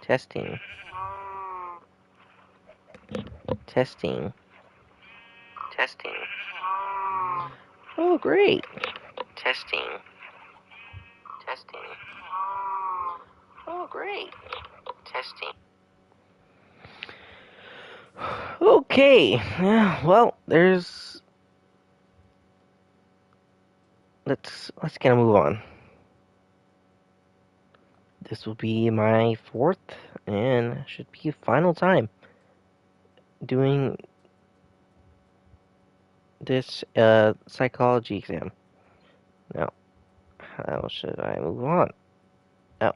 Testing. Testing. Testing. Oh, great. Testing. Testing. Oh, great. Testing. Okay. Well, there's. Let's kind of move on. This will be my fourth and should be final time doing this psychology exam. Now, how should I move on? Now,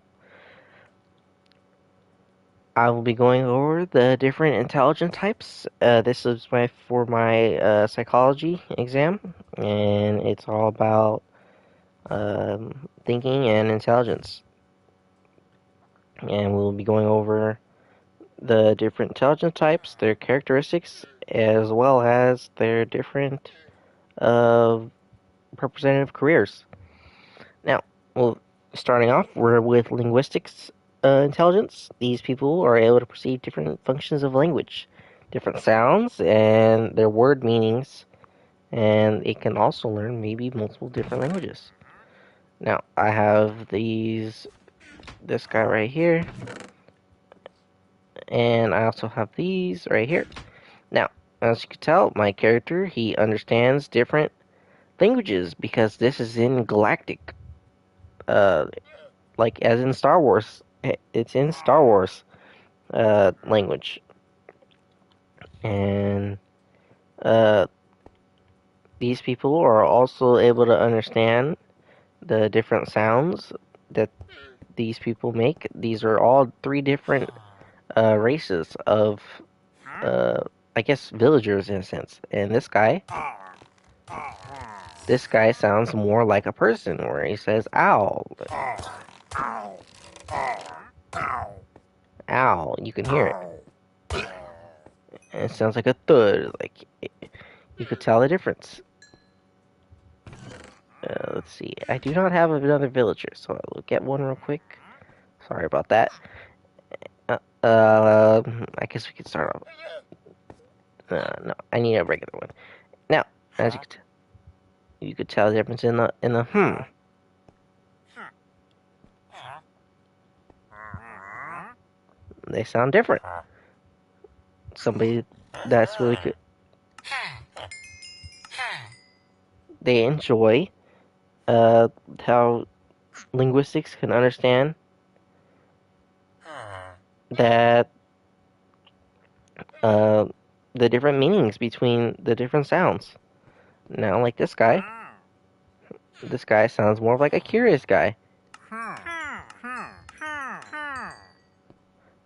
I will be going over the different intelligence types. This is for my psychology exam, and it's all about thinking and intelligence. And we'll be going over the different intelligence types, their characteristics, as well as their different representative careers. Now, well, starting off, we're with linguistics intelligence. These people are able to perceive different functions of language, different sounds, and their word meanings, and it can also learn maybe multiple different languages. Now, I have this guy right here, and I also have these right here. Now, as you can tell, my character, he understands different languages because this is in galactic, like as in Star Wars. It's in Star Wars language, and uh, these people are also able to understand the different sounds that these people make. These are all three different races of, I guess, villagers in a sense. And this guy sounds more like a person, where he says "owl." Owl, you can hear it. And it sounds like a thud. Like you could tell the difference. Let's see. I do not have another villager, so I'll get one real quick. Sorry about that. I guess we could start off. No, I need a regular one. Now, as you could tell the difference in the hmm. They sound different. Somebody that's really good. They enjoy how linguistics can understand that the different meanings between the different sounds. Now, like this guy sounds more like a curious guy.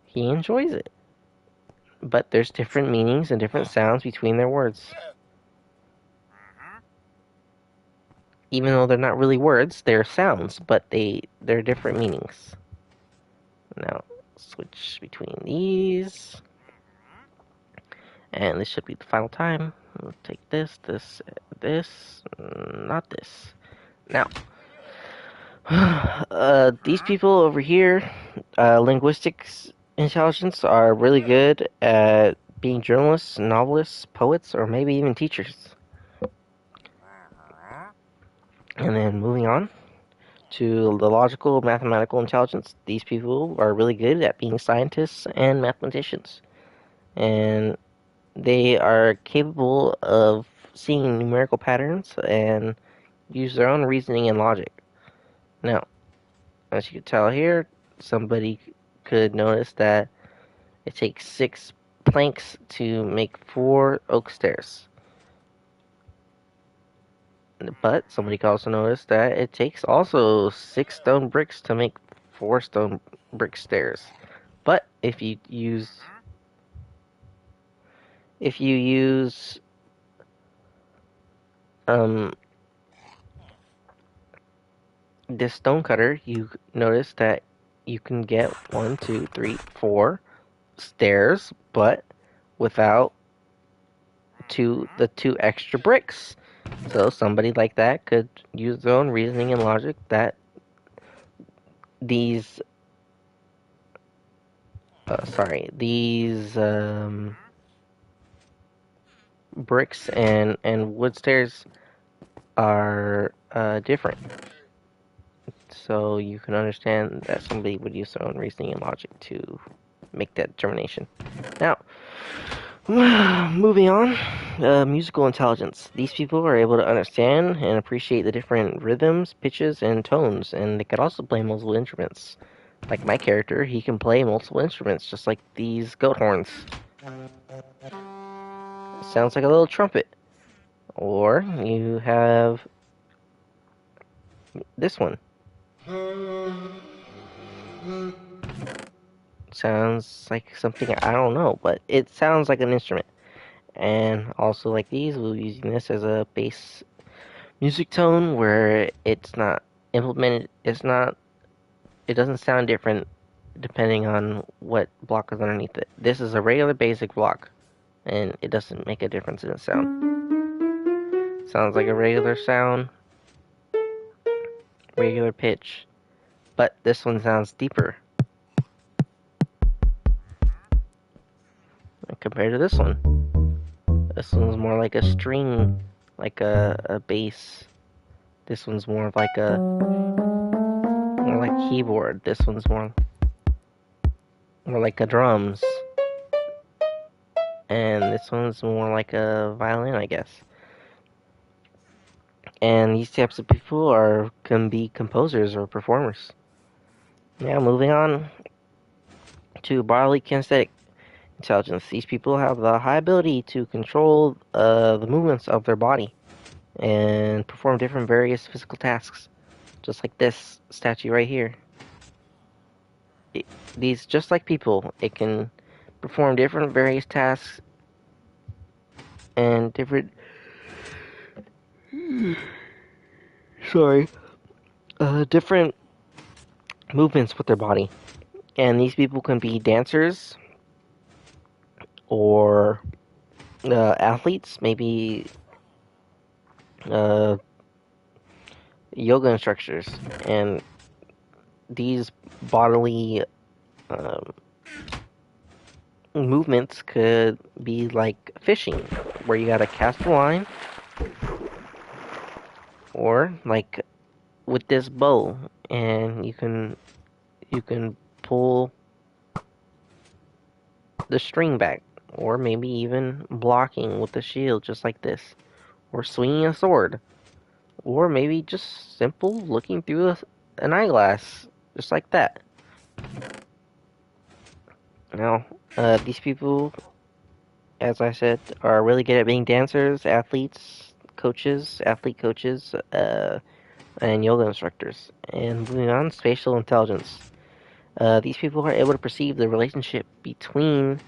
He enjoys it. But there's different meanings and different sounds between their words. Even though they're not really words, they're sounds, but they're different meanings. Now, switch between these. And this should be the final time. We'll take this, not this. Now, these people over here, linguistics intelligence, are really good at being journalists, novelists, poets, or maybe even teachers. And then moving on to the logical, mathematical intelligence, these people are really good at being scientists and mathematicians. And they are capable of seeing numerical patterns and use their own reasoning and logic. Now, as you can tell here, somebody could notice that it takes 6 planks to make 4 oak stairs. But somebody could also notice that it takes also 6 stone bricks to make 4 stone brick stairs. But if you use this stone cutter, you notice that you can get 1, 2, 3, 4 stairs, but without the 2 extra bricks. So somebody like that could use their own reasoning and logic that these these bricks and wood stairs are different. So you can understand that somebody would use their own reasoning and logic to make that determination. Now, moving on, musical intelligence. These people are able to understand and appreciate the different rhythms, pitches, and tones, and they could also play multiple instruments. Like my character, he can play multiple instruments, just like these goat horns. Sounds like a little trumpet. Or you have this one. Sounds like something I don't know, but it sounds like an instrument. And also like these, we'll be using this as a bass music tone where it's not implemented, it doesn't sound different depending on what block is underneath it. This is a regular basic block, and it doesn't make a difference in the sound. Sounds like a regular sound, regular pitch, but this one sounds deeper compared to this one. This one's more like a string, like a bass. This one's more like more like keyboard. This one's more like a drums. And this one's more like a violin, I guess. And these types of people can be composers or performers. Now, moving on to bodily kinesthetic intelligence. These people have the high ability to control the movements of their body and perform different various physical tasks, just like this statue right here. These, just like people, it can perform different various tasks and different different movements with their body. And these people can be dancers or athletes, maybe yoga instructors. And these bodily movements could be like fishing, where you gotta cast a line, or like with this bow, and you can pull the string back, or maybe even blocking with the shield, just like this, or swinging a sword, or maybe just simple looking through an eyeglass, just like that. Now, these people, as I said, are really good at being dancers, athletes, coaches, athlete coaches, and yoga instructors. And moving on, spatial intelligence. These people are able to perceive the relationship between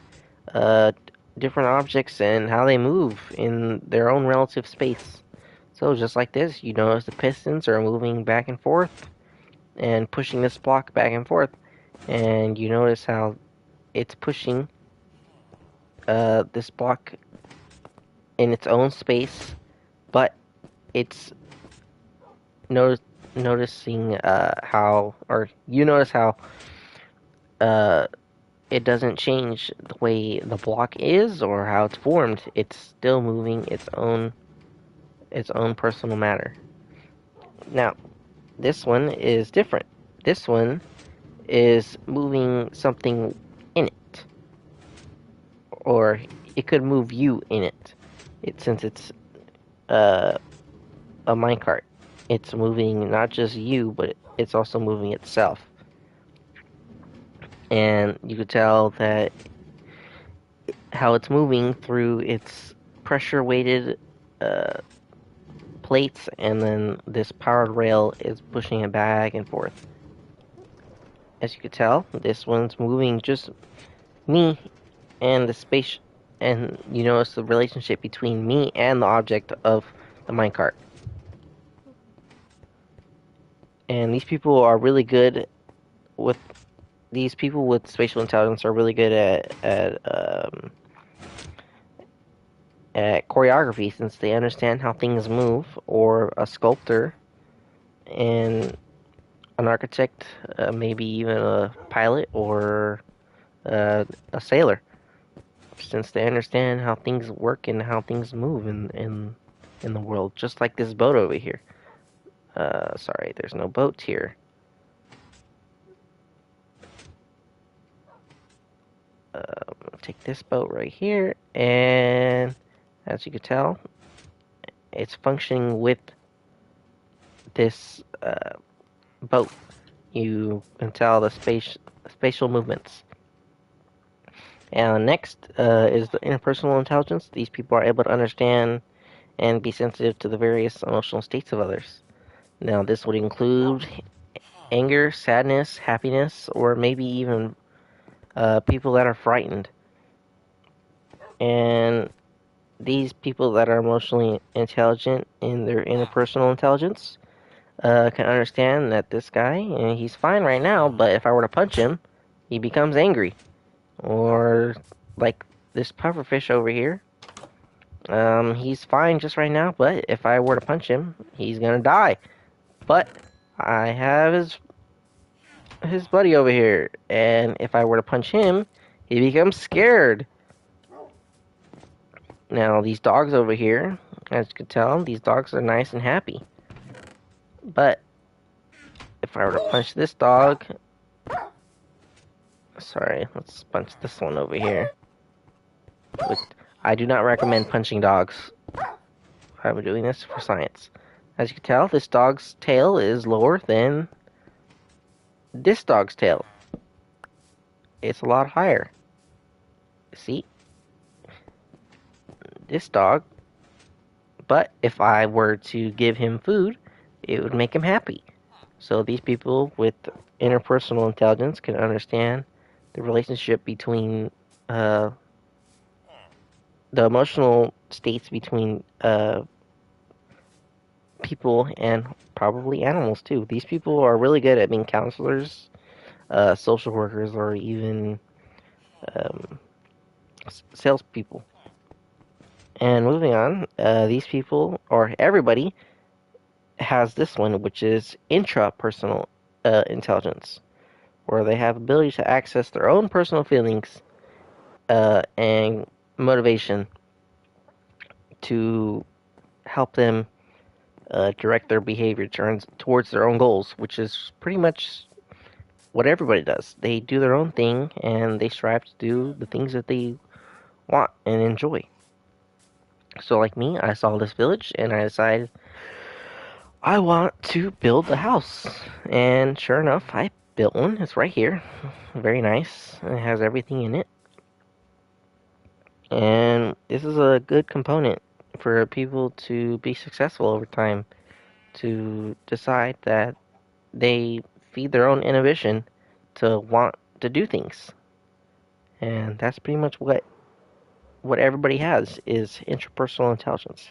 different objects and how they move in their own relative space. So just like this, you notice the pistons are moving back and forth and pushing this block back and forth, and you notice how it's pushing this block in its own space, but it's noticing how, or you notice how it doesn't change the way the block is or how it's formed. It's still moving its own personal matter. Now, this one is different. This one is moving something in it, or it could move you in it. Since it's a minecart, it's moving not just you, but it's also moving itself. And you could tell that how it's moving through its pressure weighted plates, and then this powered rail is pushing it back and forth. As you could tell, this one's moving just me and the space, and you notice the relationship between me and the object of the minecart. And these people are really good with these people with spatial intelligence are really good at choreography, since they understand how things move, or a sculptor and an architect, maybe even a pilot or a sailor, since they understand how things work and how things move in the world, just like this boat over here. Sorry, there's no boat here. Take this boat right here, and as you can tell, it's functioning with this boat. You can tell the spatial movements. And next is the interpersonal intelligence. These people are able to understand and be sensitive to the various emotional states of others. Now, this would include anger, sadness, happiness, or maybe even people that are frightened. And these people that are emotionally intelligent in their interpersonal intelligence can understand that this guy, he's fine right now, but if I were to punch him, he becomes angry. Or like this pufferfish over here, he's fine just right now, but if I were to punch him, he's gonna die. But I have his buddy over here, and if I were to punch him, he becomes scared. Now these dogs over here, as you can tell, these dogs are nice and happy. But if I were to punch this dog, sorry, let's punch this one over here. I do not recommend punching dogs. I'm doing this for science. As you can tell, this dog's tail is lower than this dog's tail. It's a lot higher. See? This dog. But if I were to give him food, it would make him happy. So these people with interpersonal intelligence can understand the relationship between the emotional states between people and probably animals too. These people are really good at being counselors, social workers, or even um, salespeople. And moving on, these people, or everybody, has this one, which is intrapersonal intelligence, where they have ability to access their own personal feelings and motivation to help them direct their behavior towards their own goals, which is pretty much what everybody does. They do their own thing and they strive to do the things that they want and enjoy. So, like me, I saw this village and I decided I want to build a house. And sure enough, I built one. It's right here. Very nice. It has everything in it. And this is a good component for people to be successful over time, to decide that they feed their own inhibition to want to do things. And that's pretty much what everybody has is interpersonal intelligence.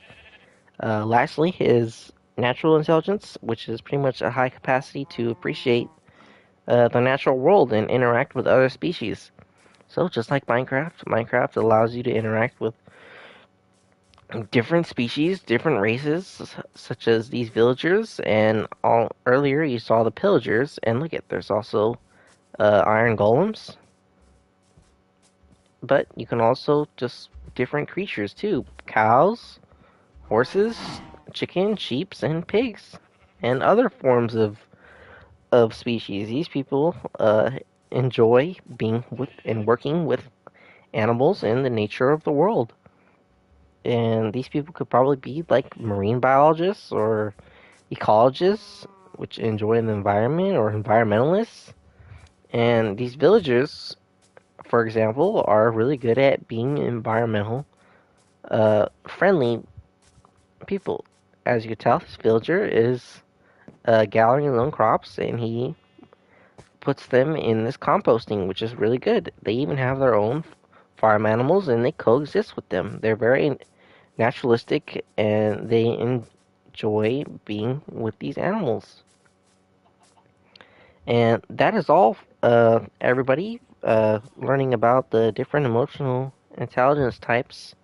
Lastly is natural intelligence, which is pretty much a high capacity to appreciate the natural world and interact with other species. So just like Minecraft allows you to interact with different species, different races, such as these villagers, and earlier you saw the pillagers, and look at there's also iron golems, but you can also just different creatures too, cows, horses, chicken, sheep, and pigs, and other forms of species. These people enjoy being with and working with animals and the nature of the world. And these people could probably be like marine biologists or ecologists, which enjoy the environment, or environmentalists. And these villagers, for example, are really good at being environmental friendly people. As you can tell, this villager is gathering his own crops, and he puts them in this composting, which is really good. They even have their own farm animals, and they coexist with them. They're very naturalistic, and they enjoy being with these animals. And that is all, everybody. Learning about the different emotional intelligence types.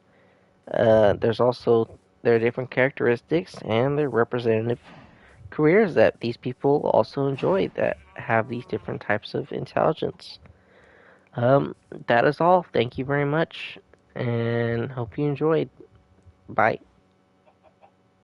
There's also their different characteristics and their representative careers that these people also enjoy that have these different types of intelligence. Um, that is all. Thank you very much, and hope you enjoyed. Bye.